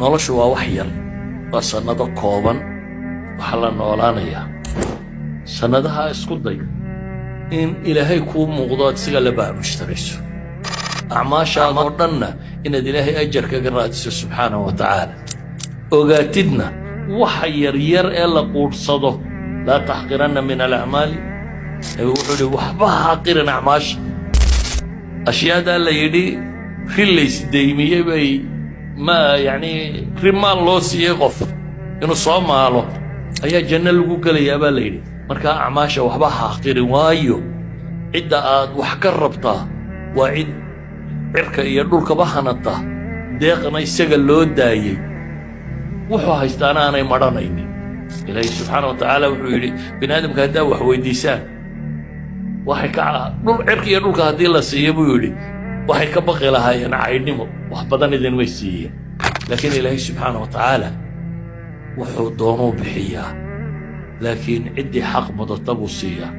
noloshu waa wax yar waa sanado kooban waxa la noolaanaya sanadaha isku day in ilaahay kuu muuqdo asiga la baamushtariso acmaashaada oo dhanna inaad ilaahay ajar kaga raadiso subxaanahu wa tacaala ogaatidna waxa yar yar ee la quursado laa taxqiranna min alacmaali wuxuu yidhi waxba ha qirin acmaasha ashyaada la yidhi rilays daymiyey bay ما يعني رمال لو سيي قف انه صومالو ايا جنة لغو غليا با ليدي marka acmaasha waxba xaqirin waayo cida aad wax ka rabtaa waa cid cirka iyo dhulka bahanata deeqna isaga loo daayay wuxuu haystaan aanay maranaynin ilaahay subhanahu wa ta'ala wuxuu yiri binaadamka hadaa wax weydiisaan waxay ka dhul cirka iyo dhulka hadii la siiyo buu yiri waxay ka baqi lahaayeen caydnimo wax badan idin way siiyeen laakiin ilaahay subhanahu wa ta'ala wuxuu doono bixiyaa laakiin cidii xaq mudata buu siiyaa